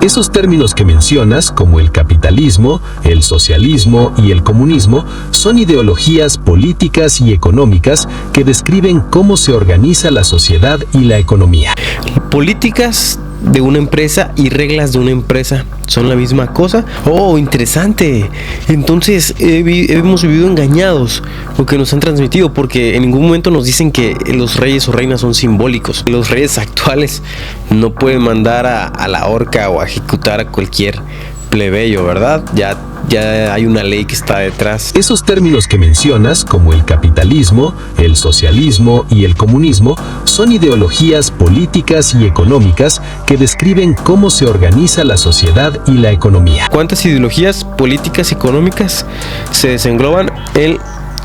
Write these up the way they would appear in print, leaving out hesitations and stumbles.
Esos términos que mencionas, como el capitalismo, el socialismo y el comunismo, son ideologías políticas y económicas que describen cómo se organiza la sociedad y la economía. Políticas de una empresa y reglas de una empresa son la misma cosa. Oh, interesante. Entonces hemos vivido engañados porque nos han transmitido, porque en ningún momento nos dicen que los reyes o reinas son simbólicos. Los reyes actuales no pueden mandar a la horca o a ejecutar a cualquier plebeyo, ¿verdad? Ya hay una ley que está detrás. Esos términos que mencionas, como el capitalismo, el socialismo y el comunismo, son ideologías políticas y económicas que describen cómo se organiza la sociedad y la economía. ¿Cuántas ideologías políticas y económicas se desengloban en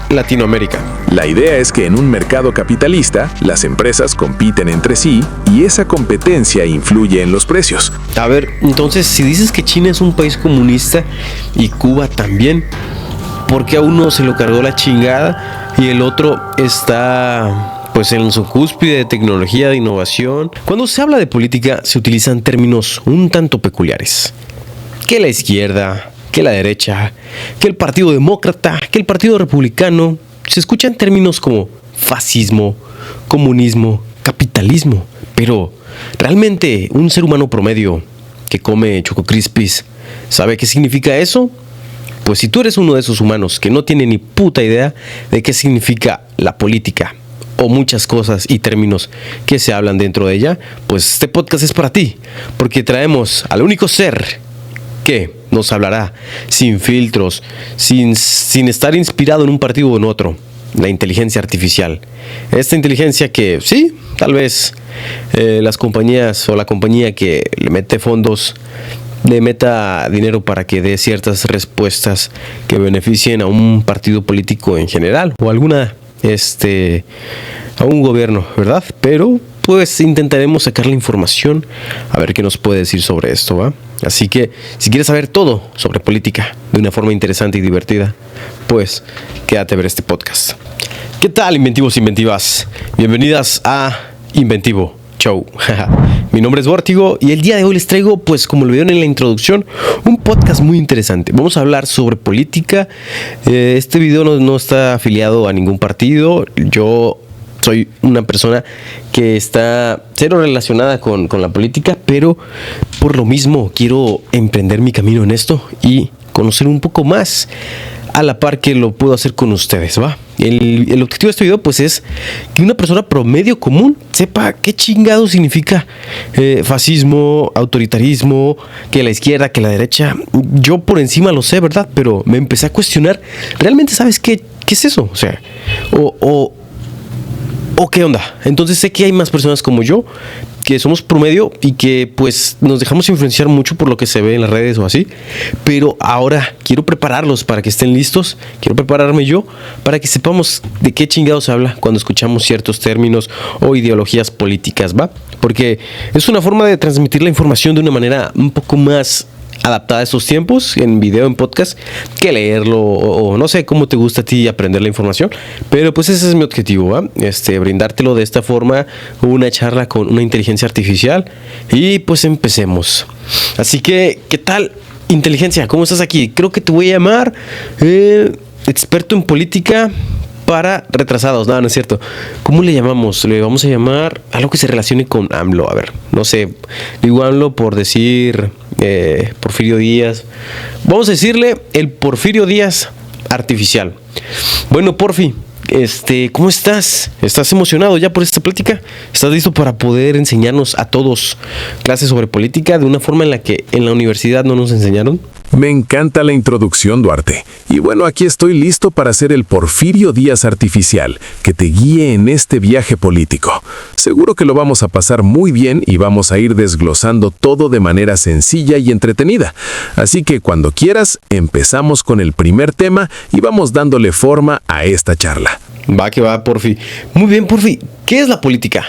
Latinoamérica? La idea es que en un mercado capitalista, las empresas compiten entre sí y esa competencia influye en los precios. A ver, entonces, si dices que China es un país comunista y Cuba también, ¿por qué a uno se lo cargó la chingada y el otro está pues en su cúspide de tecnología, de innovación? Cuando se habla de política se utilizan términos un tanto peculiares. Que la izquierda, que la derecha, que el Partido Demócrata, que el Partido Republicano. Se escuchan términos como fascismo, comunismo, capitalismo. Pero, ¿realmente un ser humano promedio que come Choco Crispies sabe qué significa eso? Pues si tú eres uno de esos humanos que no tiene ni puta idea de qué significa la política o muchas cosas y términos que se hablan dentro de ella, pues este podcast es para ti, porque traemos al único ser que nos hablará sin filtros, sin estar inspirado en un partido o en otro, la inteligencia artificial. Esta inteligencia que sí, tal vez las compañías o la compañía que le mete fondos, le meta dinero para que dé ciertas respuestas que beneficien a un partido político en general o a un gobierno, ¿verdad? Pero pues intentaremos sacar la información a ver qué nos puede decir sobre esto, ¿va? Así que si quieres saber todo sobre política de una forma interesante y divertida, pues quédate a ver este podcast. ¿Qué tal, inventivos e inventivas? Bienvenidas a Inventivo Show. Mi nombre es Vórtigo y el día de hoy les traigo, pues como lo vieron en la introducción, un podcast muy interesante. Vamos a hablar sobre política. Este video no está afiliado a ningún partido. Yo soy una persona que está cero relacionada con la política, pero por lo mismo quiero emprender mi camino en esto y conocer un poco más a la par que lo puedo hacer con ustedes, ¿va? El objetivo de este video pues es que una persona promedio común sepa qué chingado significa fascismo, autoritarismo, que la izquierda, que la derecha. Yo por encima lo sé, ¿verdad? Pero me empecé a cuestionar, ¿realmente sabes qué es eso? O sea, ¿o qué onda? Entonces sé que hay más personas como yo que somos promedio y que pues nos dejamos influenciar mucho por lo que se ve en las redes o así, pero ahora quiero prepararlos para que estén listos, quiero prepararme yo para que sepamos de qué chingados se habla cuando escuchamos ciertos términos o ideologías políticas, ¿va? Porque es una forma de transmitir la información de una manera un poco más adaptada a estos tiempos, en video, en podcast, que leerlo o no sé cómo te gusta a ti aprender la información, pero pues ese es mi objetivo, ¿va? Brindártelo de esta forma, una charla con una inteligencia artificial y pues empecemos. Así que, ¿qué tal, inteligencia? ¿Cómo estás aquí? Creo que te voy a llamar experto en política para retrasados. No es cierto. ¿Cómo le llamamos? Le vamos a llamar algo que se relacione con AMLO. A ver, no sé. Digo AMLO por decir Porfirio Díaz. Vamos a decirle el Porfirio Díaz artificial. Bueno, Porfi, ¿cómo estás? ¿Estás emocionado ya por esta plática? ¿Estás listo para poder enseñarnos a todos clases sobre política de una forma en la que en la universidad no nos enseñaron? Me encanta la introducción, Duarte. Y bueno, aquí estoy listo para ser el Porfirio Díaz artificial que te guíe en este viaje político. Seguro que lo vamos a pasar muy bien y vamos a ir desglosando todo de manera sencilla y entretenida. Así que cuando quieras, empezamos con el primer tema y vamos dándole forma a esta charla. Va que va, Porfi. Muy bien, Porfi. ¿Qué es la política?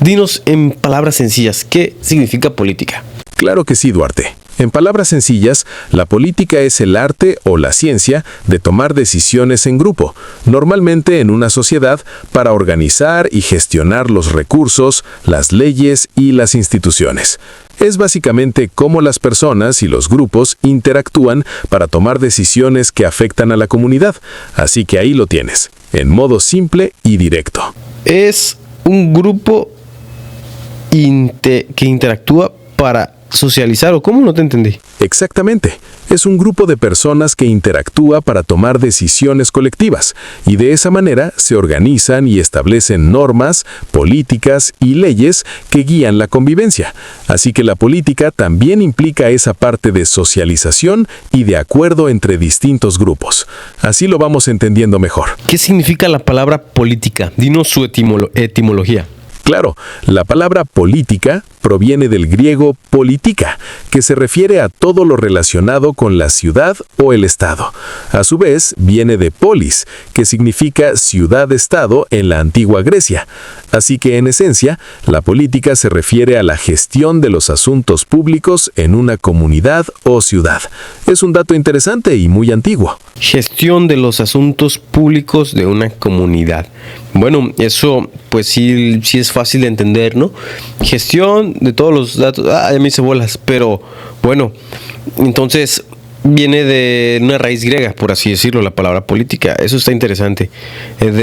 Dinos en palabras sencillas, ¿qué significa política? Claro que sí, Duarte. En palabras sencillas, la política es el arte o la ciencia de tomar decisiones en grupo, normalmente en una sociedad, para organizar y gestionar los recursos, las leyes y las instituciones. Es básicamente cómo las personas y los grupos interactúan para tomar decisiones que afectan a la comunidad. Así que ahí lo tienes, en modo simple y directo. Es un grupo que interactúa para socializar, ¿o cómo? No te entendí. Exactamente. Es un grupo de personas que interactúa para tomar decisiones colectivas y de esa manera se organizan y establecen normas, políticas y leyes que guían la convivencia. Así que la política también implica esa parte de socialización y de acuerdo entre distintos grupos. Así lo vamos entendiendo mejor. ¿Qué significa la palabra política? Dinos su etimología. Claro, la palabra política proviene del griego politika, que se refiere a todo lo relacionado con la ciudad o el estado. A su vez, viene de polis, que significa ciudad-estado en la antigua Grecia. Así que, en esencia, la política se refiere a la gestión de los asuntos públicos en una comunidad o ciudad. Es un dato interesante y muy antiguo. Gestión de los asuntos públicos de una comunidad. Bueno, eso pues sí es fácil de entender, ¿no? Gestión de todos los datos. Ya me hice bolas, pero bueno, entonces viene de una raíz griega, por así decirlo, la palabra política. Eso está interesante.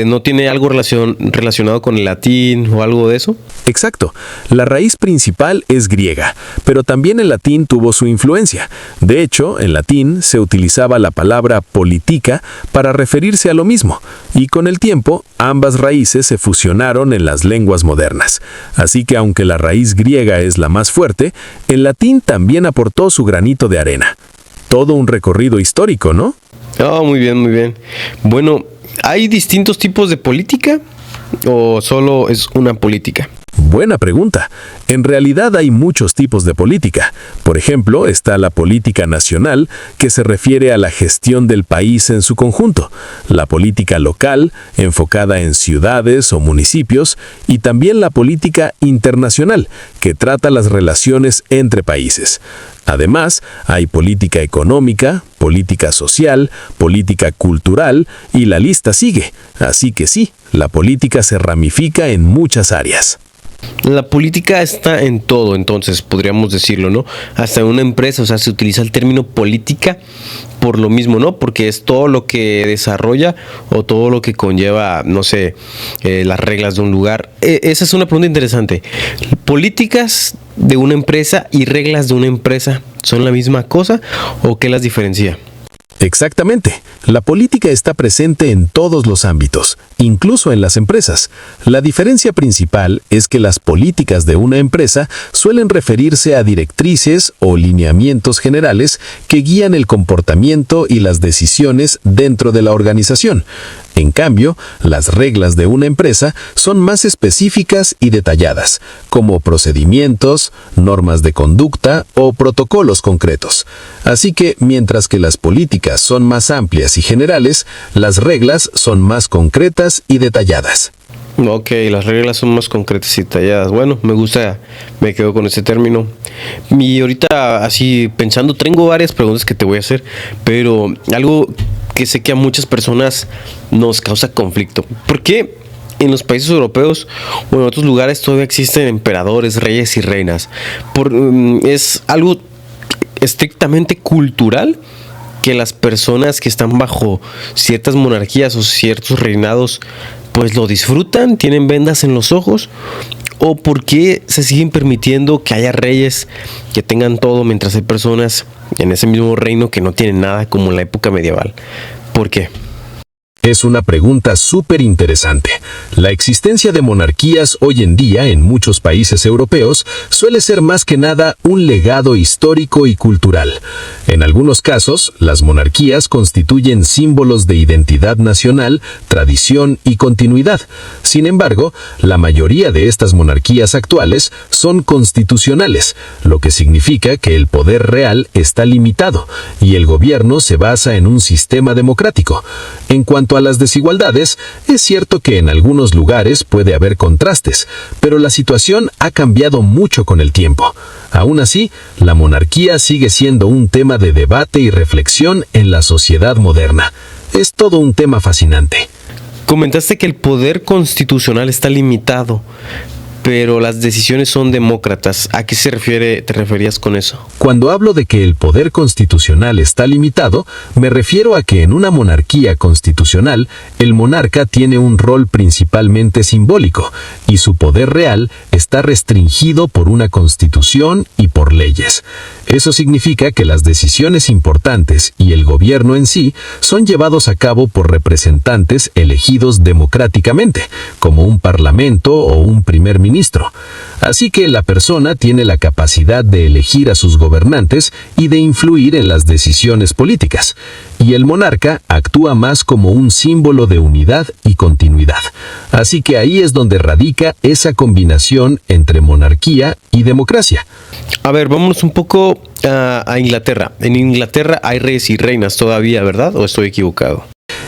¿No tiene algo relacionado con el latín o algo de eso? Exacto. La raíz principal es griega, pero también el latín tuvo su influencia. De hecho, en latín se utilizaba la palabra politica para referirse a lo mismo, y con el tiempo ambas raíces se fusionaron en las lenguas modernas. Así que aunque la raíz griega es la más fuerte, el latín también aportó su granito de arena. Todo un recorrido histórico, ¿no? Oh, muy bien, muy bien. Bueno, ¿hay distintos tipos de política o solo es una política? Buena pregunta. En realidad hay muchos tipos de política. Por ejemplo, está la política nacional, que se refiere a la gestión del país en su conjunto, la política local, enfocada en ciudades o municipios, y también la política internacional, que trata las relaciones entre países. Además, hay política económica, política social, política cultural, y la lista sigue. Así que sí, la política se ramifica en muchas áreas. La política está en todo, entonces, podríamos decirlo, ¿no? Hasta en una empresa, o sea, se utiliza el término política por lo mismo, ¿no? Porque es todo lo que desarrolla o todo lo que conlleva, no sé, las reglas de un lugar. Esa es una pregunta interesante. ¿Políticas de una empresa y reglas de una empresa son la misma cosa o qué las diferencia? Exactamente. La política está presente en todos los ámbitos, incluso en las empresas. La diferencia principal es que las políticas de una empresa suelen referirse a directrices o lineamientos generales que guían el comportamiento y las decisiones dentro de la organización. En cambio, las reglas de una empresa son más específicas y detalladas, como procedimientos, normas de conducta o protocolos concretos. Así que, mientras que las políticas son más amplias y generales, las reglas son más concretas y detalladas. Ok, las reglas son más concretas y detalladas. Bueno, me gusta, me quedo con ese término. Y ahorita, así pensando, tengo varias preguntas que te voy a hacer, pero algo que sé que a muchas personas nos causa conflicto. ¿Por qué en los países europeos o en otros lugares todavía existen emperadores, reyes y reinas? ¿Es algo estrictamente cultural que las personas que están bajo ciertas monarquías o ciertos reinados pues lo disfrutan, tienen vendas en los ojos? ¿O por qué se siguen permitiendo que haya reyes que tengan todo mientras hay personas en ese mismo reino que no tienen nada, como en la época medieval? ¿Por qué? Es una pregunta súper interesante. La existencia de monarquías hoy en día en muchos países europeos suele ser más que nada un legado histórico y cultural. En algunos casos, las monarquías constituyen símbolos de identidad nacional, tradición y continuidad. Sin embargo, la mayoría de estas monarquías actuales son constitucionales, lo que significa que el poder real está limitado y el gobierno se basa en un sistema democrático. En cuanto cuanto a las desigualdades, es cierto que en algunos lugares puede haber contrastes, pero la situación ha cambiado mucho con el tiempo. Aún así, la monarquía sigue siendo un tema de debate y reflexión en la sociedad moderna. Es todo un tema fascinante. Comentaste que el poder constitucional está limitado, pero las decisiones son demócratas. ¿A qué te referías con eso? Cuando hablo de que el poder constitucional está limitado, me refiero a que en una monarquía constitucional, el monarca tiene un rol principalmente simbólico, y su poder real está restringido por una constitución y por leyes. Eso significa que las decisiones importantes y el gobierno en sí son llevados a cabo por representantes elegidos democráticamente, como un parlamento o un primer ministro. Así que la persona tiene la capacidad de elegir a sus gobernantes y de influir en las decisiones políticas, y el monarca actúa más como un símbolo de unidad y continuidad. Así que ahí es donde radica esa combinación entre monarquía y democracia. A ver, vámonos un poco a Inglaterra. En Inglaterra hay reyes y reinas todavía, ¿verdad? ¿O estoy equivocado?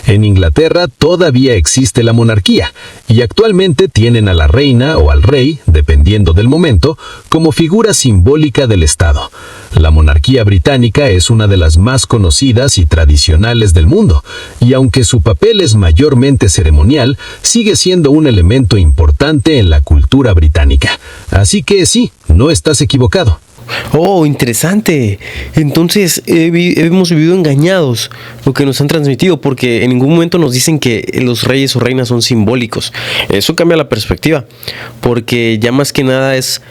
En Inglaterra todavía existe la monarquía, y actualmente tienen a la reina o al rey, dependiendo del momento, como figura simbólica del Estado. La monarquía británica es una de las más conocidas y tradicionales del mundo, y aunque su papel es mayormente ceremonial, sigue siendo un elemento importante en la cultura británica. Así que sí, no estás equivocado. Oh, interesante. Entonces hemos vivido engañados lo que nos han transmitido, porque en ningún momento nos dicen que los reyes o reinas son simbólicos. Eso cambia la perspectiva, porque ya más que nada es,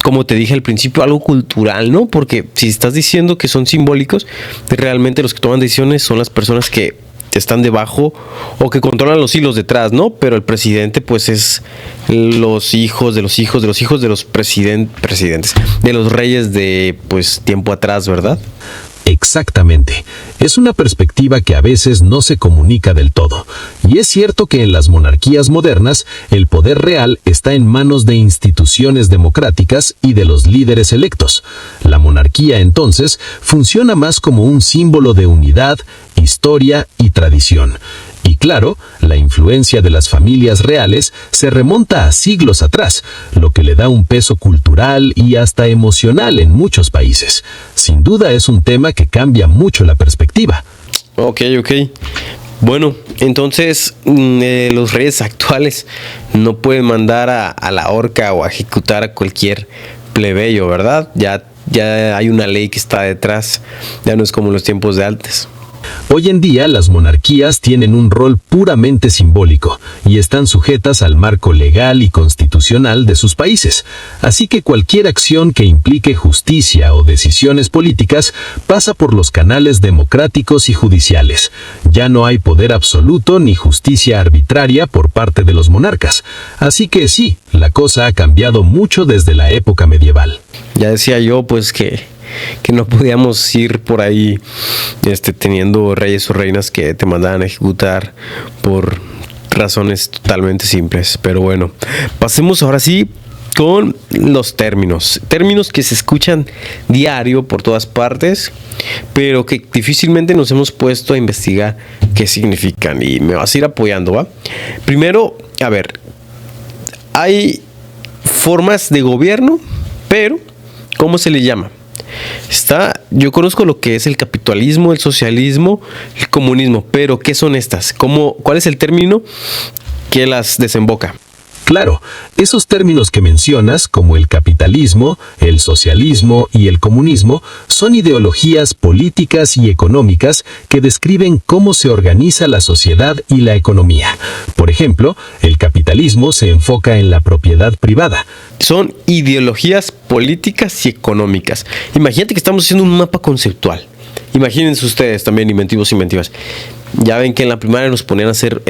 como te dije al principio, algo cultural, ¿no? Porque si estás diciendo que son simbólicos, realmente los que toman decisiones son las personas que están debajo o que controlan los hilos detrás, ¿no? Pero el presidente pues es los hijos de los hijos de los hijos de los presidentes, de los reyes de pues tiempo atrás, ¿verdad? Exactamente. Es una perspectiva que a veces no se comunica del todo. Y es cierto que en las monarquías modernas, el poder real está en manos de instituciones democráticas y de los líderes electos. La monarquía, entonces, funciona más como un símbolo de unidad, historia y tradición. Y claro, la influencia de las familias reales se remonta a siglos atrás, lo que le da un peso cultural y hasta emocional en muchos países. Sin duda es un tema que cambia mucho la perspectiva. Ok. Bueno, entonces los reyes actuales no pueden mandar a la horca o a ejecutar a cualquier plebeyo, ¿verdad? Ya hay una ley que está detrás, ya no es como en los tiempos de antes. Hoy en día las monarquías tienen un rol puramente simbólico y están sujetas al marco legal y constitucional de sus países. Así que cualquier acción que implique justicia o decisiones políticas pasa por los canales democráticos y judiciales. Ya no hay poder absoluto ni justicia arbitraria por parte de los monarcas. Así que sí, la cosa ha cambiado mucho desde la época medieval. Ya decía yo pues que no podíamos ir por ahí teniendo reyes o reinas que te mandaban a ejecutar por razones totalmente simples. Pero bueno, pasemos ahora sí con los términos que se escuchan diario por todas partes, pero que difícilmente nos hemos puesto a investigar qué significan, y me vas a ir apoyando, ¿va? Primero, a ver, hay formas de gobierno, pero ¿cómo se le llama? Yo conozco lo que es el capitalismo, el socialismo, el comunismo, pero ¿qué son estas? ¿Cuál es el término que las desemboca? Claro, esos términos que mencionas, como el capitalismo, el socialismo y el comunismo, son ideologías políticas y económicas que describen cómo se organiza la sociedad y la economía. Por ejemplo, el capitalismo se enfoca en la propiedad privada. Son ideologías políticas y económicas. Imagínate que estamos haciendo un mapa conceptual. Imagínense ustedes también, inventivos e inventivas. Ya ven que en la primaria nos ponían a hacer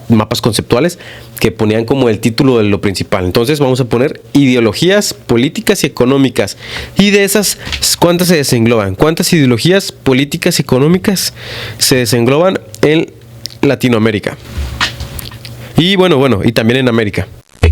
mapas conceptuales que ponían como el título de lo principal. Entonces vamos a poner ideologías políticas y económicas. Y de esas, ¿cuántas se desengloban? ¿Cuántas ideologías políticas y económicas se desengloban en Latinoamérica? Y bueno, y también en América.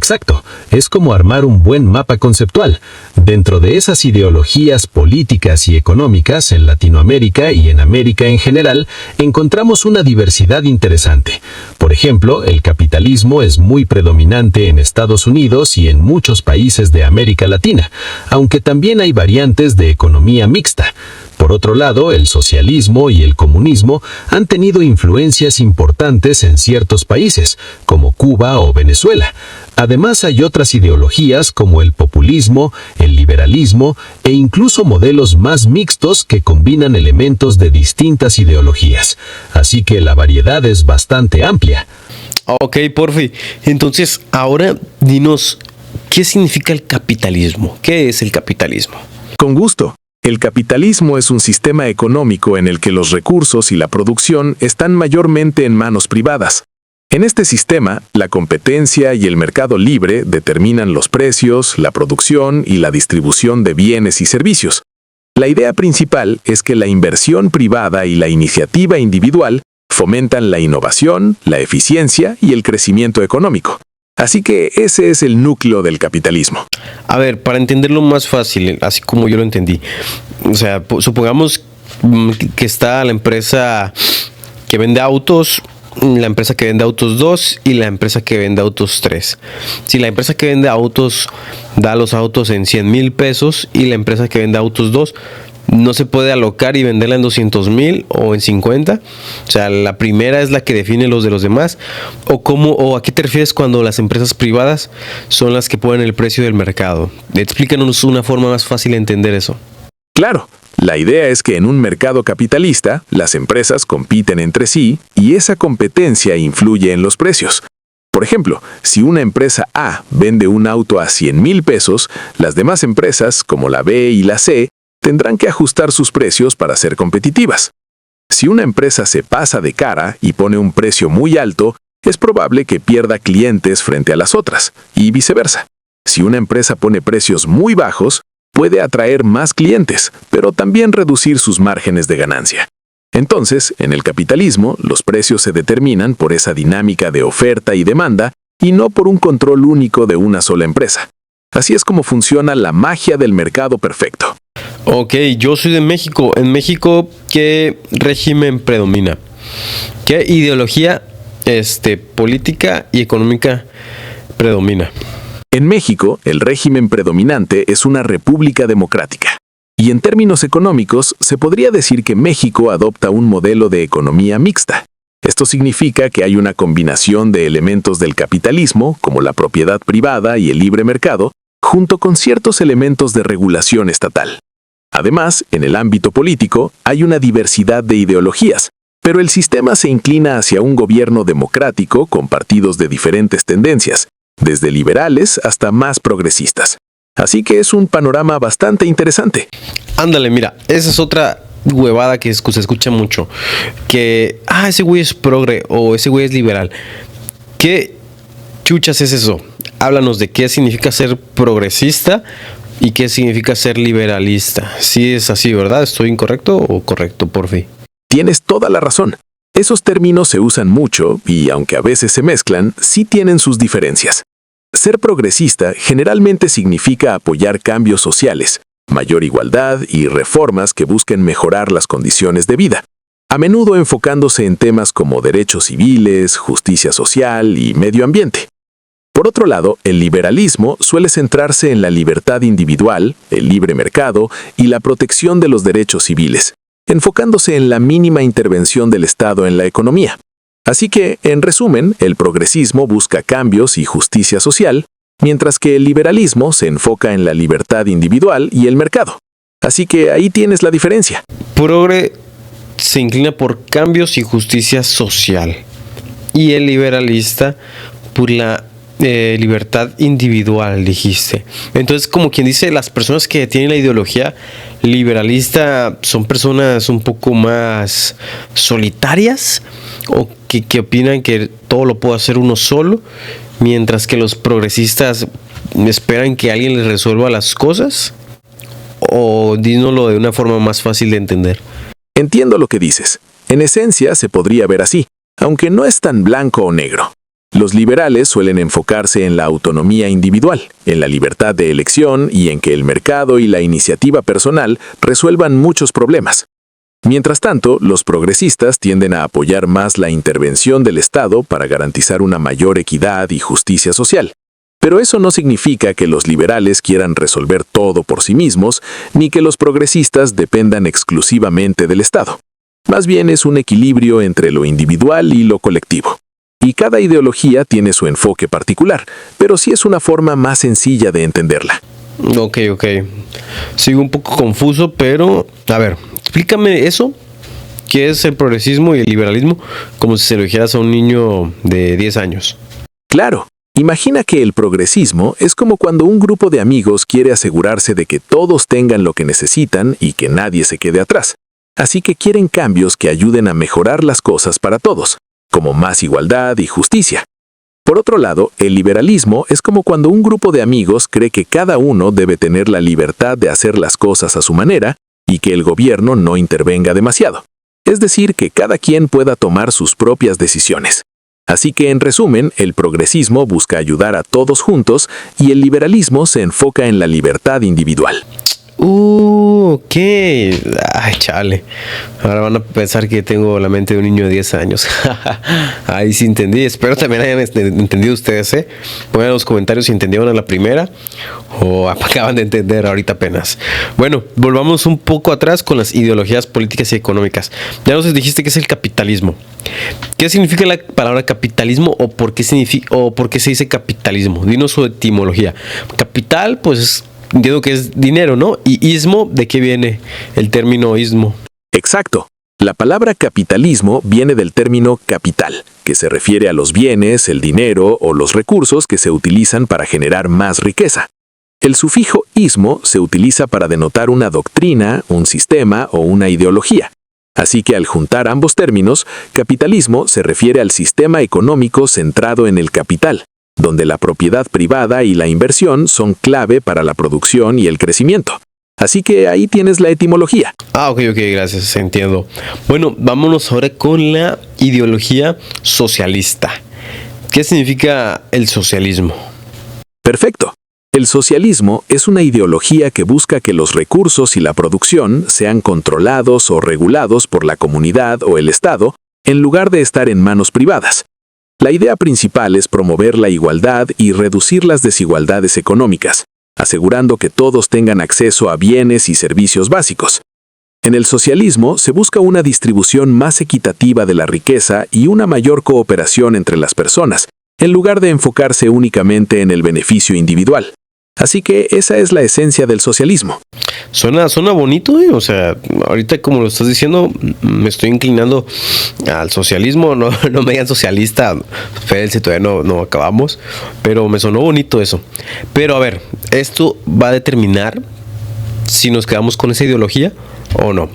Exacto, es como armar un buen mapa conceptual. Dentro de esas ideologías políticas y económicas en Latinoamérica y en América en general, encontramos una diversidad interesante. Por ejemplo, el capitalismo es muy predominante en Estados Unidos y en muchos países de América Latina, aunque también hay variantes de economía mixta. Por otro lado, el socialismo y el comunismo han tenido influencias importantes en ciertos países, como Cuba o Venezuela. Además, hay otras ideologías como el populismo, el liberalismo e incluso modelos más mixtos que combinan elementos de distintas ideologías. Así que la variedad es bastante amplia. Ok, Porfi. Entonces, ahora dinos, ¿qué significa el capitalismo? ¿Qué es el capitalismo? Con gusto. El capitalismo es un sistema económico en el que los recursos y la producción están mayormente en manos privadas. En este sistema, la competencia y el mercado libre determinan los precios, la producción y la distribución de bienes y servicios. La idea principal es que la inversión privada y la iniciativa individual fomentan la innovación, la eficiencia y el crecimiento económico. Así que ese es el núcleo del capitalismo. A ver, para entenderlo más fácil, así como yo lo entendí. O sea, supongamos que está la empresa que vende autos, la empresa que vende autos 2 y la empresa que vende autos 3. Si la empresa que vende autos da los autos en 100,000 pesos y la empresa que vende autos 2 no se puede alocar y venderla en 200,000 o en 50. O sea, la primera es la que define los de los demás. ¿O a qué te refieres cuando las empresas privadas son las que ponen el precio del mercado? Explícanos una forma más fácil de entender eso. Claro, la idea es que en un mercado capitalista, las empresas compiten entre sí y esa competencia influye en los precios. Por ejemplo, si una empresa A vende un auto a 100,000 pesos, las demás empresas, como la B y la C, tendrán que ajustar sus precios para ser competitivas. Si una empresa se pasa de cara y pone un precio muy alto, es probable que pierda clientes frente a las otras, y viceversa. Si una empresa pone precios muy bajos, puede atraer más clientes, pero también reducir sus márgenes de ganancia. Entonces, en el capitalismo, los precios se determinan por esa dinámica de oferta y demanda y no por un control único de una sola empresa. Así es como funciona la magia del mercado perfecto. Ok, yo soy de México. En México, ¿qué régimen predomina? ¿Qué ideología política y económica predomina? En México, el régimen predominante es una república democrática. Y en términos económicos, se podría decir que México adopta un modelo de economía mixta. Esto significa que hay una combinación de elementos del capitalismo, como la propiedad privada y el libre mercado, junto con ciertos elementos de regulación estatal. Además, en el ámbito político, hay una diversidad de ideologías, pero el sistema se inclina hacia un gobierno democrático con partidos de diferentes tendencias, desde liberales hasta más progresistas. Así que es un panorama bastante interesante. Ándale, mira, esa es otra huevada que se escucha mucho. Que, ese güey es progre o ese güey es liberal. ¿Qué chuchas es eso? Háblanos de qué significa ser progresista y qué significa ser liberalista. Sí es así, ¿verdad? ¿Estoy incorrecto o correcto, Porfi? Tienes toda la razón. Esos términos se usan mucho y, aunque a veces se mezclan, sí tienen sus diferencias. Ser progresista generalmente significa apoyar cambios sociales, mayor igualdad y reformas que busquen mejorar las condiciones de vida, a menudo enfocándose en temas como derechos civiles, justicia social y medio ambiente. Por otro lado, el liberalismo suele centrarse en la libertad individual, el libre mercado y la protección de los derechos civiles, enfocándose en la mínima intervención del Estado en la economía. Así que, en resumen, el progresismo busca cambios y justicia social, mientras que el liberalismo se enfoca en la libertad individual y el mercado. Así que ahí tienes la diferencia. Progre se inclina por cambios y justicia social, y el liberalista por la libertad individual, dijiste. Entonces, como quien dice, las personas que tienen la ideología liberalista son personas un poco más solitarias o que opinan que todo lo puede hacer uno solo, mientras que los progresistas esperan que alguien les resuelva las cosas. O dínoslo de una forma más fácil de entender. Entiendo lo que dices. En esencia se podría ver así, aunque no es tan blanco o negro. Los liberales suelen enfocarse en la autonomía individual, en la libertad de elección y en que el mercado y la iniciativa personal resuelvan muchos problemas. Mientras tanto, los progresistas tienden a apoyar más la intervención del Estado para garantizar una mayor equidad y justicia social. Pero eso no significa que los liberales quieran resolver todo por sí mismos, ni que los progresistas dependan exclusivamente del Estado. Más bien es un equilibrio entre lo individual y lo colectivo. Y cada ideología tiene su enfoque particular, pero sí es una forma más sencilla de entenderla. Ok. Sigo un poco confuso, pero a ver, explícame eso. ¿Qué es el progresismo y el liberalismo? Como si se lo dijeras a un niño de 10 años. Claro, imagina que el progresismo es como cuando un grupo de amigos quiere asegurarse de que todos tengan lo que necesitan y que nadie se quede atrás. Así que quieren cambios que ayuden a mejorar las cosas para todos, como más igualdad y justicia. Por otro lado, el liberalismo es como cuando un grupo de amigos cree que cada uno debe tener la libertad de hacer las cosas a su manera y que el gobierno no intervenga demasiado. Es decir, que cada quien pueda tomar sus propias decisiones. Así que, en resumen, el progresismo busca ayudar a todos juntos y el liberalismo se enfoca en la libertad individual. Ok. Ay, chale. Ahora van a pensar que tengo la mente de un niño de 10 años. Ahí sí entendí. Espero también hayan entendido ustedes, ¿eh? Pongan en los comentarios si entendieron a la primera o acaban de entender ahorita apenas. Bueno, volvamos un poco atrás con las ideologías políticas y económicas. Ya nos dijiste que es el capitalismo. ¿Qué significa la palabra capitalismo o por qué se dice capitalismo? Dinos su etimología. Capital, pues entiendo que es dinero, ¿no? ¿Y ismo? ¿De qué viene el término ismo? Exacto. La palabra capitalismo viene del término capital, que se refiere a los bienes, el dinero o los recursos que se utilizan para generar más riqueza. El sufijo ismo se utiliza para denotar una doctrina, un sistema o una ideología. Así que al juntar ambos términos, capitalismo se refiere al sistema económico centrado en el capital, donde la propiedad privada y la inversión son clave para la producción y el crecimiento. Así que ahí tienes la etimología. Ok, gracias, entiendo. Bueno, vámonos ahora con la ideología socialista. ¿Qué significa el socialismo? Perfecto. El socialismo es una ideología que busca que los recursos y la producción sean controlados o regulados por la comunidad o el Estado, en lugar de estar en manos privadas. La idea principal es promover la igualdad y reducir las desigualdades económicas, asegurando que todos tengan acceso a bienes y servicios básicos. En el socialismo se busca una distribución más equitativa de la riqueza y una mayor cooperación entre las personas, en lugar de enfocarse únicamente en el beneficio individual. Así que esa es la esencia del socialismo. Suena bonito, ¿eh? O sea, ahorita como lo estás diciendo, me estoy inclinando al socialismo. No me digan socialista, espérense, todavía no acabamos. Pero me sonó bonito eso. Pero a ver, ¿esto va a determinar si nos quedamos con esa ideología o no?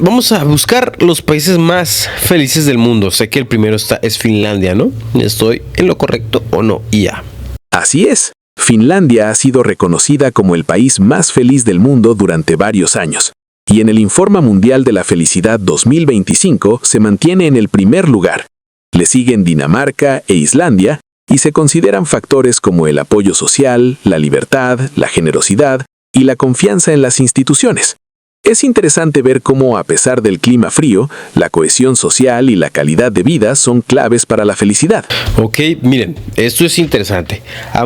Vamos a buscar los países más felices del mundo. Sé que el primero es Finlandia, ¿no? ¿Estoy en lo correcto o no? Y ya. Así es. Finlandia ha sido reconocida como el país más feliz del mundo durante varios años, y en el Informe Mundial de la Felicidad 2025 se mantiene en el primer lugar. Le siguen Dinamarca e Islandia, y se consideran factores como el apoyo social, la libertad, la generosidad y la confianza en las instituciones. Es interesante ver cómo, a pesar del clima frío, la cohesión social y la calidad de vida son claves para la felicidad. Ok, miren, esto es interesante. A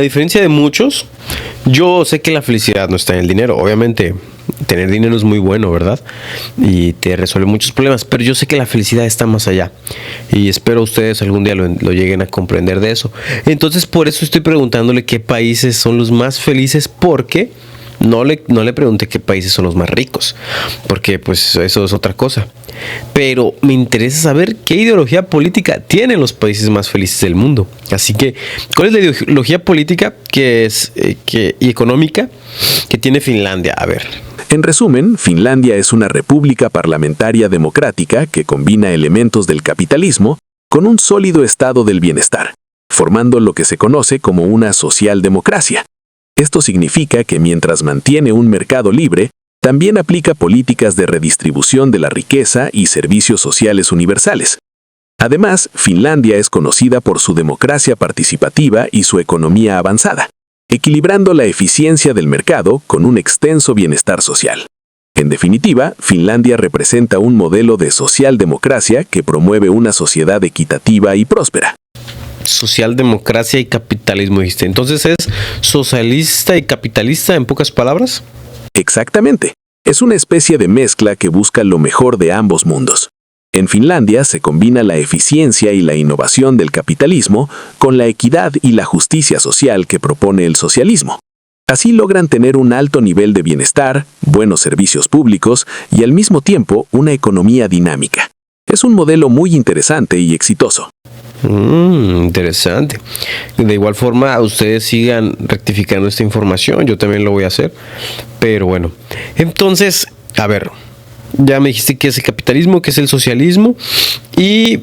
diferencia de muchos, yo sé que la felicidad no está en el dinero. Obviamente, tener dinero es muy bueno, ¿verdad? Y te resuelve muchos problemas, pero yo sé que la felicidad está más allá. Y espero ustedes algún día lo lleguen a comprender de eso. Entonces, por eso estoy preguntándole qué países son los más felices, porque no le pregunté qué países son los más ricos, porque pues eso es otra cosa. Pero me interesa saber qué ideología política tienen los países más felices del mundo. Así que, ¿cuál es la ideología política y económica que tiene Finlandia? A ver. En resumen, Finlandia es una república parlamentaria democrática que combina elementos del capitalismo con un sólido estado del bienestar, formando lo que se conoce como una socialdemocracia. Esto significa que mientras mantiene un mercado libre, también aplica políticas de redistribución de la riqueza y servicios sociales universales. Además, Finlandia es conocida por su democracia participativa y su economía avanzada, equilibrando la eficiencia del mercado con un extenso bienestar social. En definitiva, Finlandia representa un modelo de socialdemocracia que promueve una sociedad equitativa y próspera. Socialdemocracia y capitalismo, dijiste. Entonces es socialista y capitalista en pocas palabras. Exactamente. Es una especie de mezcla que busca lo mejor de ambos mundos. En Finlandia se combina la eficiencia y la innovación del capitalismo con la equidad y la justicia social que propone el socialismo. Así logran tener un alto nivel de bienestar, buenos servicios públicos y al mismo tiempo una economía dinámica. Es un modelo muy interesante y exitoso. Interesante. De igual forma, ustedes sigan rectificando esta información, yo también lo voy a hacer. Pero bueno, entonces, a ver, ya me dijiste que es el capitalismo, que es el socialismo y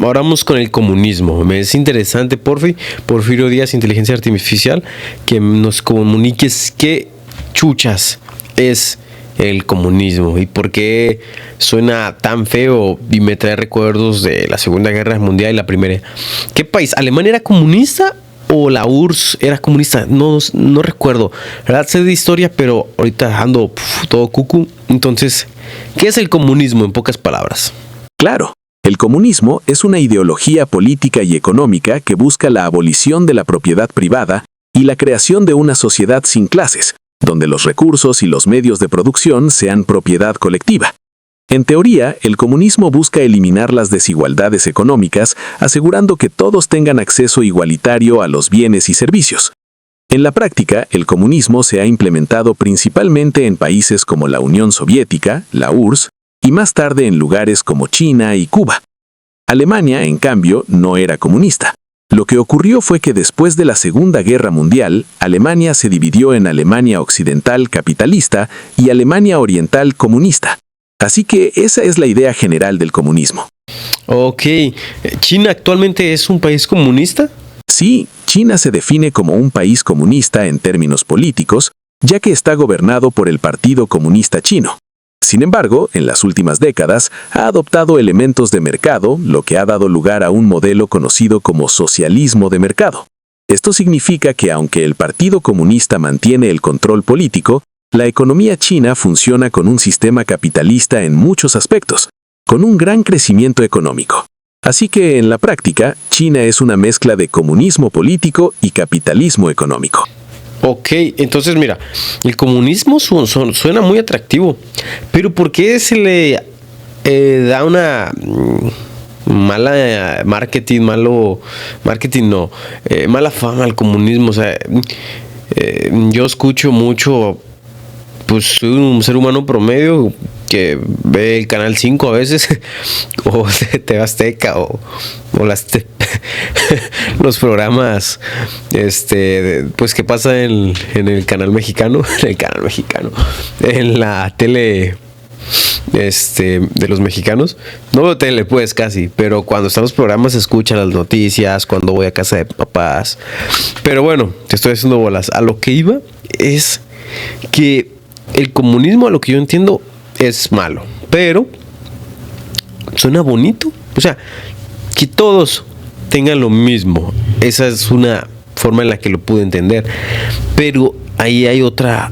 ahora vamos con el comunismo. Me es interesante, Porfirio Díaz, Inteligencia Artificial, que nos comuniques qué chuchas es el comunismo y por qué suena tan feo y me trae recuerdos de la Segunda Guerra Mundial y la Primera. ¿Qué país? ¿Alemania era comunista o la URSS era comunista? No recuerdo. La verdad sé de historia, pero ahorita ando todo cucu. Entonces, ¿qué es el comunismo en pocas palabras? Claro, el comunismo es una ideología política y económica que busca la abolición de la propiedad privada y la creación de una sociedad sin clases, donde los recursos y los medios de producción sean propiedad colectiva. En teoría, el comunismo busca eliminar las desigualdades económicas, asegurando que todos tengan acceso igualitario a los bienes y servicios. En la práctica, el comunismo se ha implementado principalmente en países como la Unión Soviética, la URSS, y más tarde en lugares como China y Cuba. Alemania, en cambio, no era comunista. Lo que ocurrió fue que después de la Segunda Guerra Mundial, Alemania se dividió en Alemania Occidental capitalista y Alemania Oriental comunista. Así que esa es la idea general del comunismo. Ok, ¿China actualmente es un país comunista? Sí, China se define como un país comunista en términos políticos, ya que está gobernado por el Partido Comunista Chino. Sin embargo, en las últimas décadas ha adoptado elementos de mercado, lo que ha dado lugar a un modelo conocido como socialismo de mercado. Esto significa que aunque el Partido Comunista mantiene el control político, la economía china funciona con un sistema capitalista en muchos aspectos, con un gran crecimiento económico. Así que, en la práctica, China es una mezcla de comunismo político y capitalismo económico. Ok, entonces mira, el comunismo suena muy atractivo, pero ¿por qué se le da una mala mala fama al comunismo? O sea, yo escucho mucho, pues soy un ser humano promedio que ve el Canal 5 a veces, o TV Azteca, o los programas pues que pasan en el canal mexicano, en la tele de los mexicanos. No veo tele pues casi, pero cuando están los programas se escuchan las noticias, cuando voy a casa de papás. Pero bueno, te estoy haciendo bolas. A lo que iba es que el comunismo, a lo que yo entiendo, es malo, pero suena bonito. O sea, que todos tengan lo mismo. Esa es una forma en la que lo pude entender. Pero ahí hay otra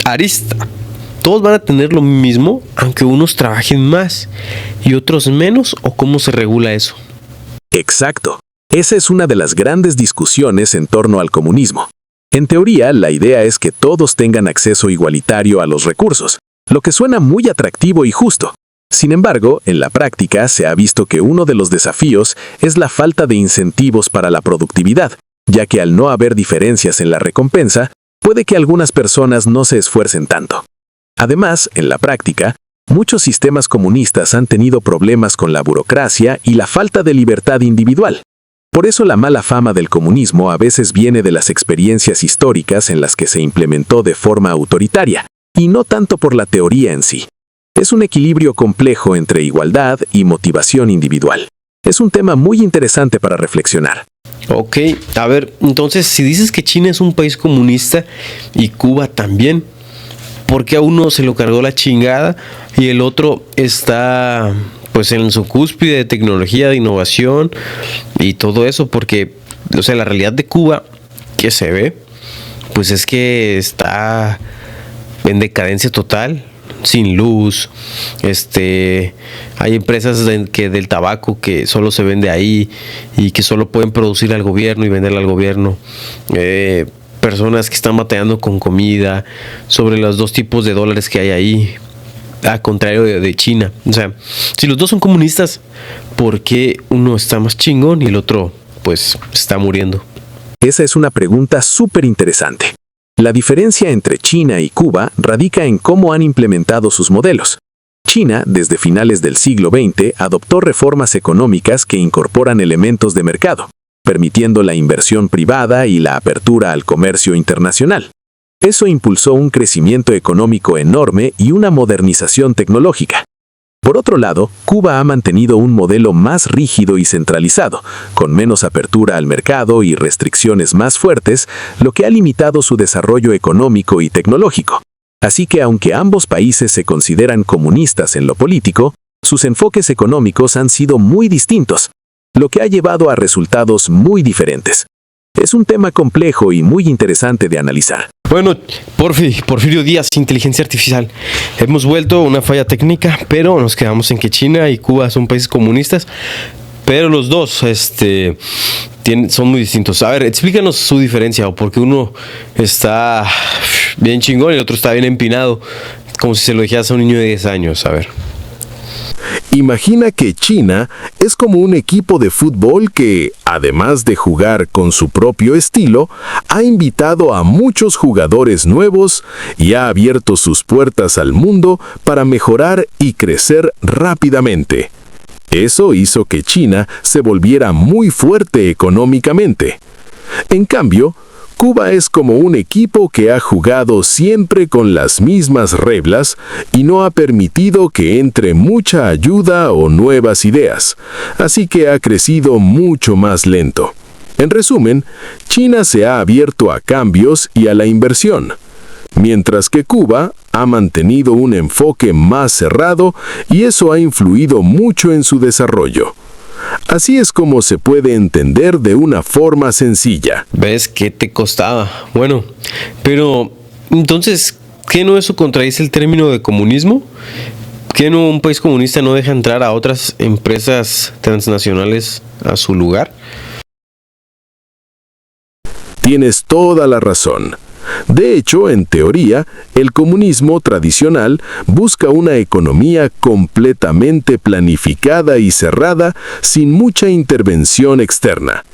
arista. Todos van a tener lo mismo, aunque unos trabajen más y otros menos, ¿o cómo se regula eso? Exacto. Esa es una de las grandes discusiones en torno al comunismo. En teoría, la idea es que todos tengan acceso igualitario a los recursos, lo que suena muy atractivo y justo. Sin embargo, en la práctica se ha visto que uno de los desafíos es la falta de incentivos para la productividad, ya que al no haber diferencias en la recompensa, puede que algunas personas no se esfuercen tanto. Además, en la práctica, muchos sistemas comunistas han tenido problemas con la burocracia y la falta de libertad individual. Por eso la mala fama del comunismo a veces viene de las experiencias históricas en las que se implementó de forma autoritaria, y no tanto por la teoría en sí. Es un equilibrio complejo entre igualdad y motivación individual. Es un tema muy interesante para reflexionar. Ok, a ver, entonces si dices que China es un país comunista y Cuba también, ¿por qué a uno se lo cargó la chingada y el otro está pues en su cúspide de tecnología, de innovación y todo eso, porque, o sea, la realidad de Cuba que se ve, pues es que está en decadencia total, sin luz. Hay empresas del tabaco que solo se vende ahí y que solo pueden producir al gobierno y venderle al gobierno. Personas que están batallando con comida, sobre los 2 tipos de dólares que hay ahí, a contrario de China. O sea, si los dos son comunistas, ¿por qué uno está más chingón y el otro pues está muriendo? Esa es una pregunta súper interesante. La diferencia entre China y Cuba radica en cómo han implementado sus modelos. China, desde finales del siglo XX, adoptó reformas económicas que incorporan elementos de mercado, permitiendo la inversión privada y la apertura al comercio internacional. Eso impulsó un crecimiento económico enorme y una modernización tecnológica. Por otro lado, Cuba ha mantenido un modelo más rígido y centralizado, con menos apertura al mercado y restricciones más fuertes, lo que ha limitado su desarrollo económico y tecnológico. Así que aunque ambos países se consideran comunistas en lo político, sus enfoques económicos han sido muy distintos, lo que ha llevado a resultados muy diferentes. Es un tema complejo y muy interesante de analizar. Bueno, Porfirio Díaz, inteligencia artificial. Hemos vuelto a una falla técnica, pero nos quedamos en que China y Cuba son países comunistas, pero los dos son muy distintos. A ver, explícanos su diferencia, o porque uno está bien chingón y el otro está bien empinado, como si se lo dijeras a un niño de 10 años. A ver. Imagina que China es como un equipo de fútbol que, además de jugar con su propio estilo, ha invitado a muchos jugadores nuevos y ha abierto sus puertas al mundo para mejorar y crecer rápidamente. Eso hizo que China se volviera muy fuerte económicamente. En cambio, Cuba es como un equipo que ha jugado siempre con las mismas reglas y no ha permitido que entre mucha ayuda o nuevas ideas, así que ha crecido mucho más lento. En resumen, China se ha abierto a cambios y a la inversión, mientras que Cuba ha mantenido un enfoque más cerrado y eso ha influido mucho en su desarrollo. Así es como se puede entender de una forma sencilla. ¿Ves qué te costaba? Bueno, pero entonces, ¿qué no eso contradice el término de comunismo? ¿Qué no un país comunista no deja entrar a otras empresas transnacionales a su lugar? Tienes toda la razón. De hecho, en teoría, el comunismo tradicional busca una economía completamente planificada y cerrada, sin mucha intervención externa.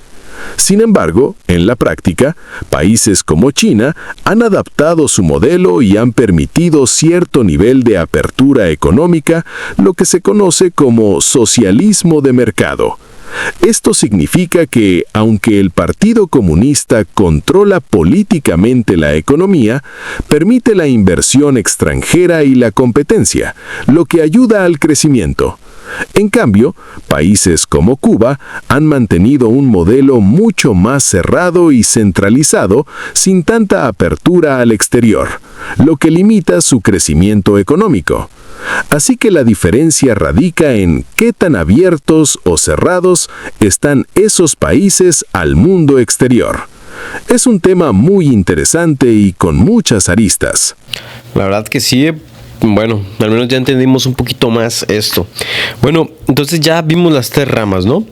Sin embargo, en la práctica, países como China han adaptado su modelo y han permitido cierto nivel de apertura económica, lo que se conoce como socialismo de mercado. Esto significa que, aunque el Partido Comunista controla políticamente la economía, permite la inversión extranjera y la competencia, lo que ayuda al crecimiento. En cambio, países como Cuba han mantenido un modelo mucho más cerrado y centralizado, sin tanta apertura al exterior, lo que limita su crecimiento económico. Así que la diferencia radica en qué tan abiertos o cerrados están esos países al mundo exterior. Es un tema muy interesante y con muchas aristas. La verdad que sí. Bueno, al menos ya entendimos un poquito más esto. Bueno, entonces ya vimos las 3 ramas, ¿no?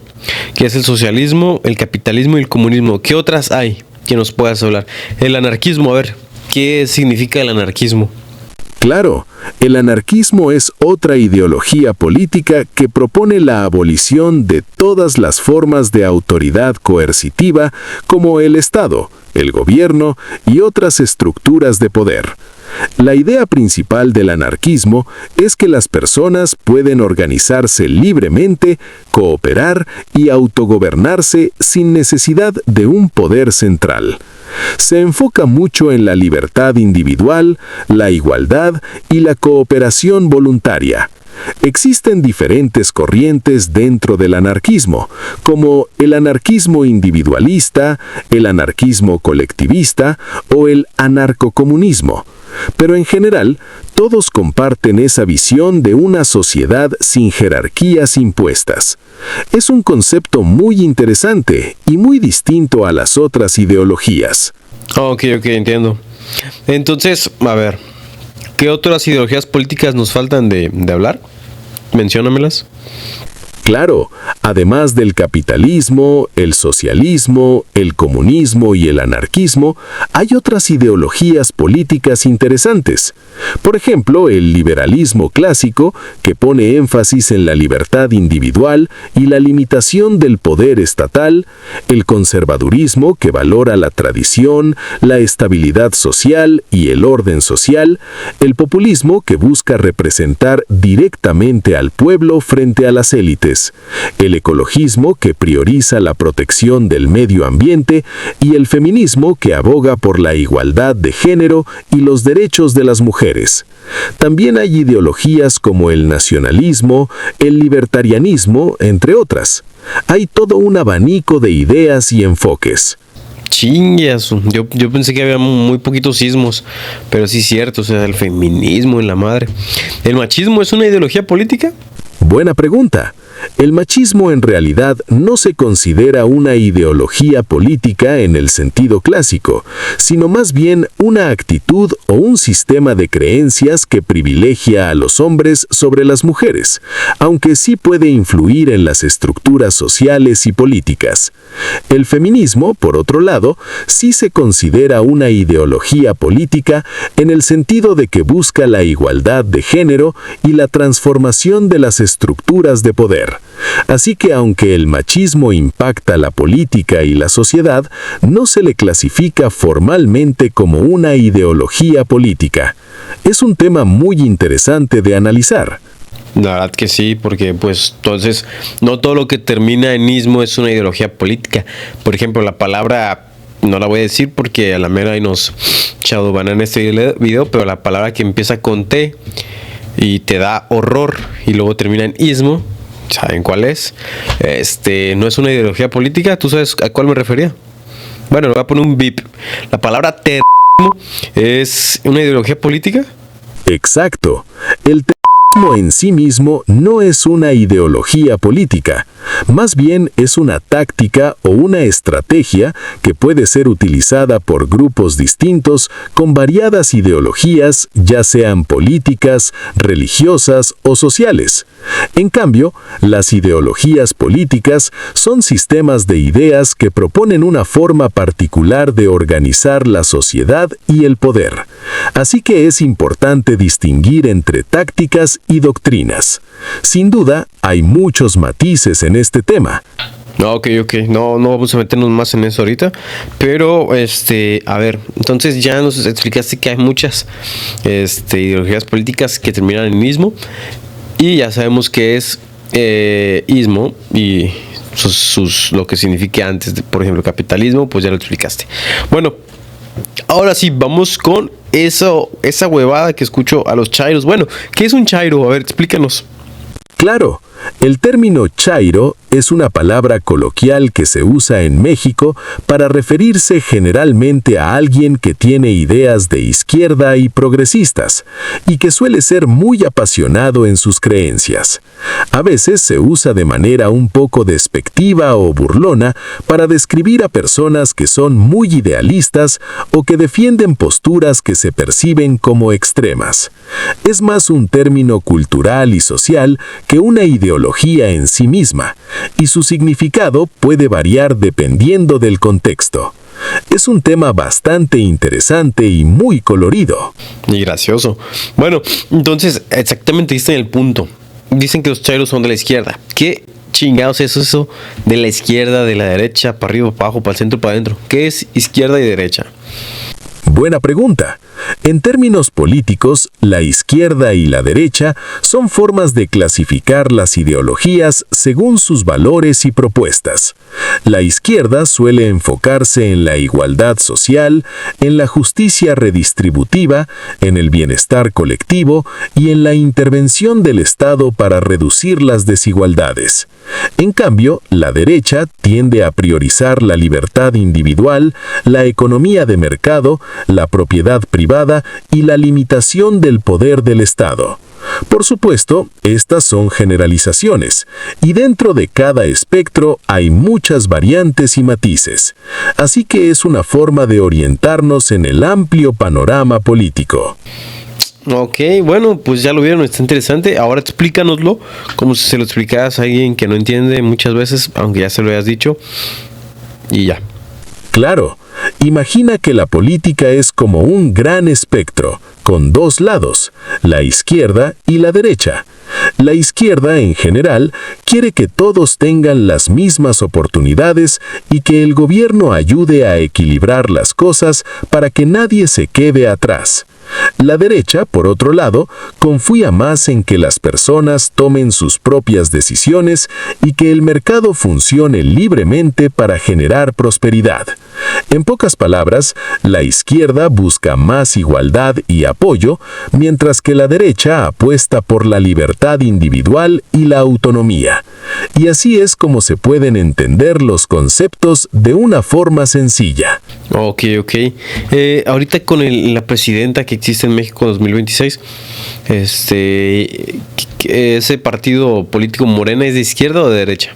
Que es el socialismo, el capitalismo y el comunismo. ¿Qué otras hay que nos puedas hablar? El anarquismo, a ver, ¿qué significa el anarquismo? Claro, el anarquismo es otra ideología política que propone la abolición de todas las formas de autoridad coercitiva como el Estado, el gobierno y otras estructuras de poder. La idea principal del anarquismo es que las personas pueden organizarse libremente, cooperar y autogobernarse sin necesidad de un poder central. Se enfoca mucho en la libertad individual, la igualdad y la cooperación voluntaria. Existen diferentes corrientes dentro del anarquismo, como el anarquismo individualista, el anarquismo colectivista o el anarcocomunismo. pero en general, todos comparten esa visión de una sociedad sin jerarquías impuestas. Es un concepto muy interesante y muy distinto a las otras ideologías. Ok, entiendo. Entonces, a ver, ¿qué otras ideologías políticas nos faltan de hablar? Menciónamelas. Claro, además del capitalismo, el socialismo, el comunismo y el anarquismo, hay otras ideologías políticas interesantes. Por ejemplo, el liberalismo clásico, que pone énfasis en la libertad individual y la limitación del poder estatal, el conservadurismo, que valora la tradición, la estabilidad social y el orden social, el populismo, que busca representar directamente al pueblo frente a las élites, el ecologismo, que prioriza la protección del medio ambiente, y el feminismo, que aboga por la igualdad de género y los derechos de las mujeres. También hay ideologías como el nacionalismo, el libertarianismo, entre otras. Hay todo un abanico de ideas y enfoques. Chingas, yo pensé que había muy poquitos sismos, pero sí es cierto, o sea, el feminismo en la madre. ¿El machismo es una ideología política? Buena pregunta. El machismo en realidad no se considera una ideología política en el sentido clásico, sino más bien una actitud o un sistema de creencias que privilegia a los hombres sobre las mujeres, aunque sí puede influir en las estructuras sociales y políticas. El feminismo, por otro lado, sí se considera una ideología política en el sentido de que busca la igualdad de género y la transformación de las estructuras de poder. Así que aunque el machismo impacta la política y la sociedad, no se le clasifica formalmente como una ideología política. Es un tema muy interesante de analizar. La verdad que sí, porque pues entonces no todo lo que termina en ismo es una ideología política. Por ejemplo, la palabra, no la voy a decir porque a la mera ahí nos shadowbanan en este video, pero la palabra que empieza con T y te da horror y luego termina en ismo, ¿saben cuál es? No es una ideología política. ¿Tú sabes a cuál me refería? Bueno, le voy a poner un bip. La palabra terrorismo es una ideología política. Exacto. El terrorismo en sí mismo no es una ideología política. Más bien es una táctica o una estrategia que puede ser utilizada por grupos distintos con variadas ideologías, ya sean políticas, religiosas o sociales. En cambio, las ideologías políticas son sistemas de ideas que proponen una forma particular de organizar la sociedad y el poder. Así que es importante distinguir entre tácticas y doctrinas. Sin duda, hay muchos matices en este tema. Ok. No vamos a meternos más en eso ahorita. Pero, a ver, entonces ya nos explicaste que hay muchas ideologías políticas que terminan en ismo. Y ya sabemos que es ismo y lo que significa antes, por ejemplo, capitalismo, pues ya lo explicaste. Bueno, ahora sí, vamos con esa huevada que escucho a los chairos. Bueno, ¿qué es un chairo? A ver, explícanos. Claro, el término chairo es una palabra coloquial que se usa en México para referirse generalmente a alguien que tiene ideas de izquierda y progresistas, y que suele ser muy apasionado en sus creencias. A veces se usa de manera un poco despectiva o burlona para describir a personas que son muy idealistas o que defienden posturas que se perciben como extremas. Es más un término cultural y social que una ideología en sí misma, y su significado puede variar dependiendo del contexto. Es un tema bastante interesante y muy colorido. Y gracioso. Bueno, entonces, exactamente diste en el punto. Dicen que los chairos son de la izquierda. ¿Qué chingados es eso de la izquierda, de la derecha, para arriba, para abajo, para el centro, para adentro? ¿Qué es izquierda y derecha? Buena pregunta. En términos políticos, la izquierda y la derecha son formas de clasificar las ideologías según sus valores y propuestas. La izquierda suele enfocarse en la igualdad social, en la justicia redistributiva, en el bienestar colectivo y en la intervención del Estado para reducir las desigualdades. En cambio, la derecha tiende a priorizar la libertad individual, la economía de mercado, la propiedad privada privada y la limitación del poder del Estado. Por supuesto, estas son generalizaciones, y dentro de cada espectro hay muchas variantes y matices, así que es una forma de orientarnos en el amplio panorama político. Ok, bueno, pues ya lo vieron, está interesante. Ahora explícanoslo, como si se lo explicaras a alguien que no entiende muchas veces, aunque ya se lo hayas dicho, y ya. Claro, imagina que la política es como un gran espectro, con dos lados, la izquierda y la derecha. La izquierda, en general, quiere que todos tengan las mismas oportunidades y que el gobierno ayude a equilibrar las cosas para que nadie se quede atrás. La derecha, por otro lado, confía más en que las personas tomen sus propias decisiones y que el mercado funcione libremente para generar prosperidad. En pocas palabras, la izquierda busca más igualdad y apoyo, mientras que la derecha apuesta por la libertad individual y la autonomía. Y así es como se pueden entender los conceptos de una forma sencilla. Ok. Ahorita con la presidenta que existe en México en 2026, ese partido político Morena, ¿es de izquierda o de derecha?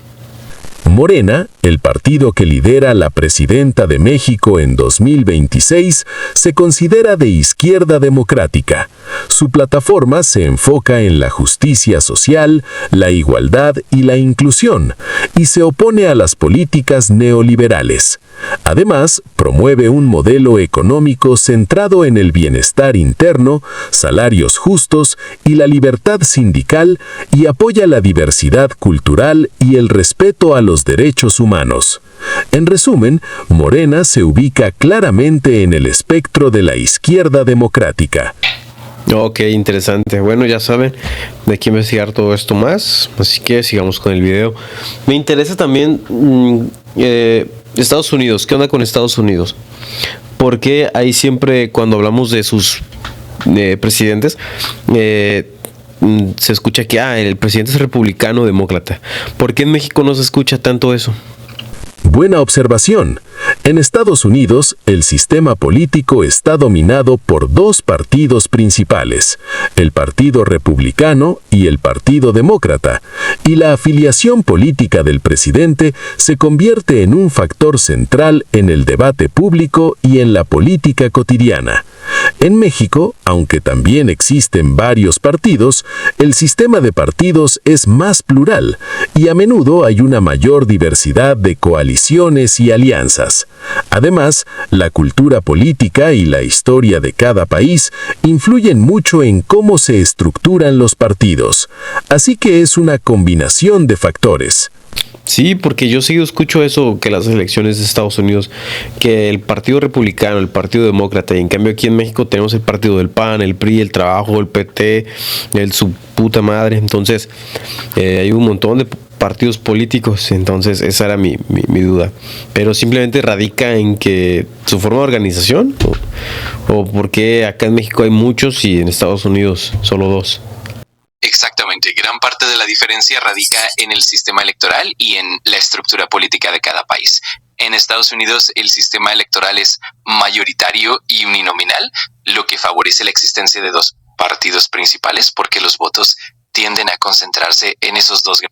Morena, el partido que lidera la presidenta de México en 2026, se considera de izquierda democrática. Su plataforma se enfoca en la justicia social, la igualdad y la inclusión, y se opone a las políticas neoliberales. Además, promueve un modelo económico centrado en el bienestar interno, salarios justos y la libertad sindical, y apoya la diversidad cultural y el respeto a los derechos humanos. En resumen, Morena se ubica claramente en el espectro de la izquierda democrática. Ok, interesante. Bueno, ya saben, de qué investigar todo esto más, así que sigamos con el video. Me interesa también Estados Unidos. ¿Qué onda con Estados Unidos? Porque ahí siempre cuando hablamos de sus presidentes, se escucha que el presidente es republicano o demócrata. ¿Por qué en México no se escucha tanto eso? Buena observación. En Estados Unidos, el sistema político está dominado por dos partidos principales, el Partido Republicano y el Partido Demócrata, y la afiliación política del presidente se convierte en un factor central en el debate público y en la política cotidiana. En México, aunque también existen varios partidos, el sistema de partidos es más plural y a menudo hay una mayor diversidad de coaliciones y alianzas. Además, la cultura política y la historia de cada país influyen mucho en cómo se estructuran los partidos, así que es una combinación de factores. Sí, porque yo sí escucho eso, que las elecciones de Estados Unidos, que el Partido Republicano, el Partido Demócrata, y en cambio aquí en México tenemos el partido del PAN, el PRI, el Trabajo, el PT, el su puta madre. Entonces, hay un montón de partidos políticos, entonces esa era mi duda. Pero simplemente radica en que su forma de organización, o porque acá en México hay muchos y en Estados Unidos solo dos. Exactamente, gran parte de la diferencia radica en el sistema electoral y en la estructura política de cada país. En Estados Unidos el sistema electoral es mayoritario y uninominal, lo que favorece la existencia de dos partidos principales porque los votos tienden a concentrarse en esos dos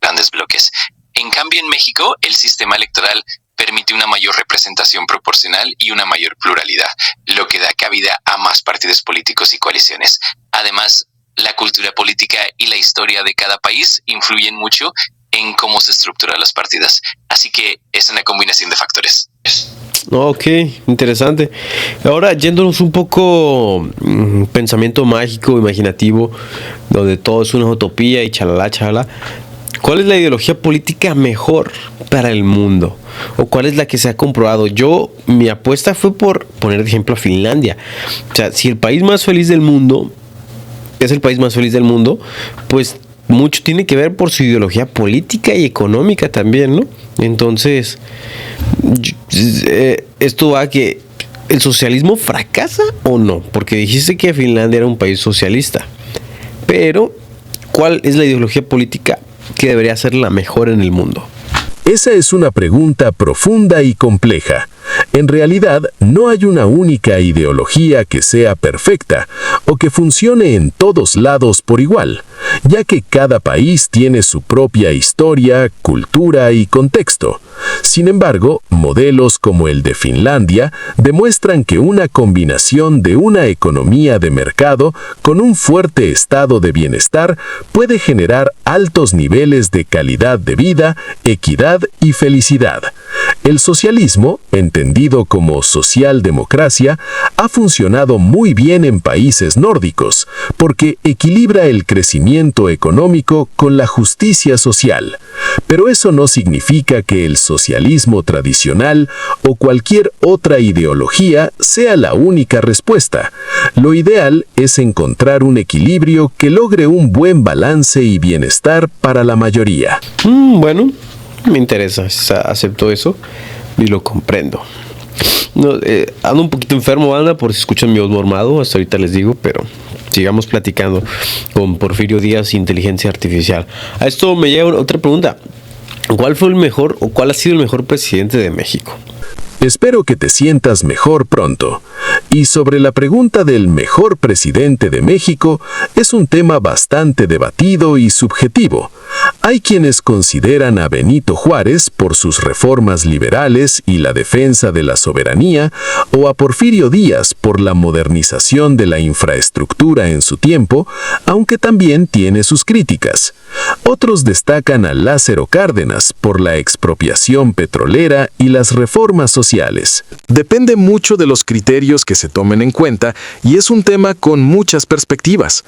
grandes bloques. En cambio, en México el sistema electoral permite una mayor representación proporcional y una mayor pluralidad, lo que da cabida a más partidos políticos y coaliciones. Además, la cultura política y la historia de cada país influyen mucho en cómo se estructuran los partidos. Así que es una combinación de factores. Ok, interesante. Ahora, yéndonos un poco pensamiento mágico, imaginativo, donde todo es una utopía y chalala. ¿Cuál es la ideología política mejor para el mundo? ¿O cuál es la que se ha comprobado? Mi apuesta fue por poner de ejemplo a Finlandia. O sea, si el país más feliz del mundo es el país más feliz del mundo, pues mucho tiene que ver por su ideología política y económica también, ¿no? Entonces, esto va a que ¿el socialismo fracasa o no? Porque dijiste que Finlandia era un país socialista, pero ¿cuál es la ideología política que debería ser la mejor en el mundo? Esa es una pregunta profunda y compleja. En realidad, no hay una única ideología que sea perfecta o que funcione en todos lados por igual, ya que cada país tiene su propia historia, cultura y contexto. Sin embargo, modelos como el de Finlandia demuestran que una combinación de una economía de mercado con un fuerte estado de bienestar puede generar altos niveles de calidad de vida, equidad y felicidad. El socialismo, entendido como socialdemocracia, ha funcionado muy bien en países nórdicos porque equilibra el crecimiento económico con la justicia social. Pero eso no significa que el socialismo tradicional o cualquier otra ideología sea la única respuesta. Lo ideal es encontrar un equilibrio que logre un buen balance y bienestar para la mayoría. Bueno, me interesa, acepto eso y lo comprendo. No, ando un poquito enfermo, banda, por si escuchan mi voz mormado, hasta ahorita les digo, pero sigamos platicando con Porfirio Díaz, inteligencia artificial. A esto me llega otra pregunta. ¿Cuál fue el mejor o cuál ha sido el mejor presidente de México? Espero que te sientas mejor pronto. Y sobre la pregunta del mejor presidente de México, es un tema bastante debatido y subjetivo. Hay quienes consideran a Benito Juárez por sus reformas liberales y la defensa de la soberanía, o a Porfirio Díaz por la modernización de la infraestructura en su tiempo, aunque también tiene sus críticas. Otros destacan a Lázaro Cárdenas por la expropiación petrolera y las reformas sociales. Depende mucho de los criterios que se tomen en cuenta y es un tema con muchas perspectivas.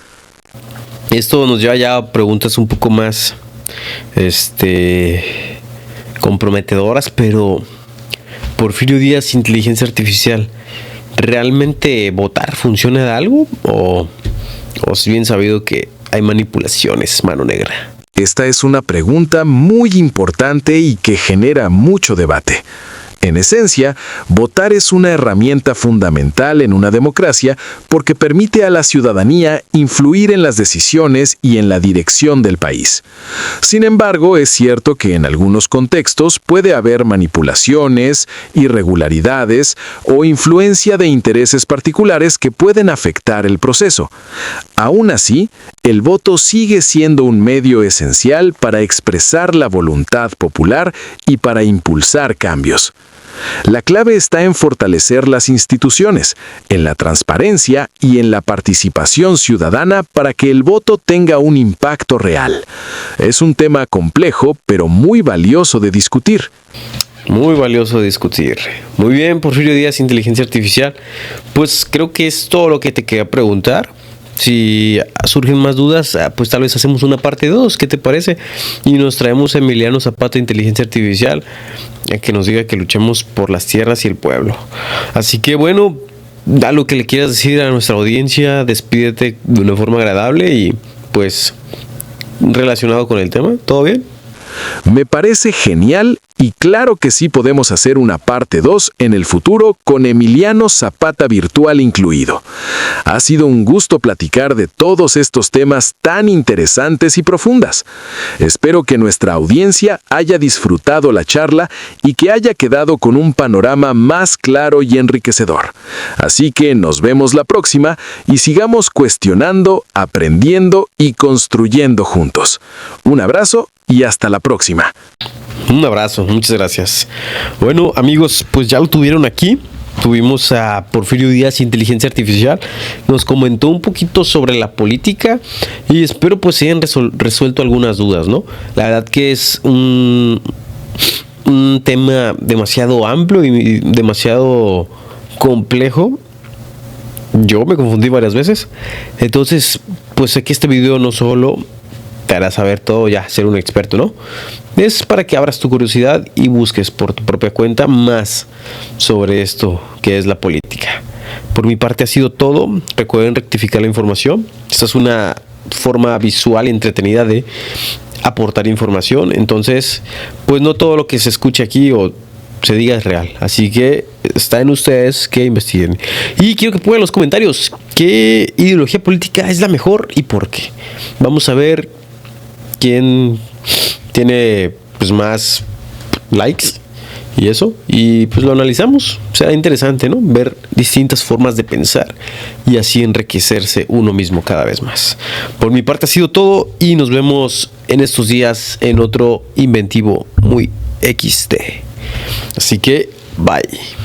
Esto nos lleva ya a preguntas un poco más comprometedoras, pero Porfirio Díaz, inteligencia artificial, ¿realmente votar funciona de algo? ¿O es bien sabido que hay manipulaciones, mano negra? Esta es una pregunta muy importante y que genera mucho debate. En esencia, votar es una herramienta fundamental en una democracia porque permite a la ciudadanía influir en las decisiones y en la dirección del país. Sin embargo, es cierto que en algunos contextos puede haber manipulaciones, irregularidades o influencia de intereses particulares que pueden afectar el proceso. Aún así, el voto sigue siendo un medio esencial para expresar la voluntad popular y para impulsar cambios. La clave está en fortalecer las instituciones, en la transparencia y en la participación ciudadana para que el voto tenga un impacto real. Es un tema complejo, pero muy valioso de discutir. Muy valioso de discutir. Muy bien, Porfirio Díaz, inteligencia artificial. Pues creo que es todo lo que te quería preguntar. Si surgen más dudas, pues tal vez hacemos una parte 2, ¿qué te parece? Y nos traemos a Emiliano Zapata, inteligencia artificial, que nos diga que luchemos por las tierras y el pueblo. Así que bueno, da lo que le quieras decir a nuestra audiencia, despídete de una forma agradable y pues relacionado con el tema, ¿todo bien? Me parece genial y claro que sí podemos hacer una parte 2 en el futuro con Emiliano Zapata virtual incluido. Ha sido un gusto platicar de todos estos temas tan interesantes y profundas. Espero que nuestra audiencia haya disfrutado la charla y que haya quedado con un panorama más claro y enriquecedor. Así que nos vemos la próxima y sigamos cuestionando, aprendiendo y construyendo juntos. Un abrazo y hasta la próxima. Un abrazo, muchas gracias. Bueno, amigos, pues ya lo tuvieron aquí. Tuvimos a Porfirio Díaz, inteligencia artificial. Nos comentó un poquito sobre la política y espero pues se hayan resuelto algunas dudas, ¿no? La verdad que es un tema demasiado amplio y demasiado complejo. Yo me confundí varias veces. Entonces, pues sé que este video no solo te hará saber todo, ya ser un experto, ¿no? Es para que abras tu curiosidad y busques por tu propia cuenta más sobre esto que es la política. Por mi parte ha sido todo. Recuerden rectificar la información. Esta es una forma visual y entretenida de aportar información. Entonces, pues no todo lo que se escuche aquí o se diga es real. Así que está en ustedes que investiguen. Y quiero que pongan en los comentarios qué ideología política es la mejor y por qué. Vamos a ver quién tiene pues más likes y eso, y pues lo analizamos. Será interesante, ¿no? Ver distintas formas de pensar y así enriquecerse uno mismo cada vez más. Por mi parte ha sido todo y nos vemos en estos días en otro inventivo muy XT. Así que, bye.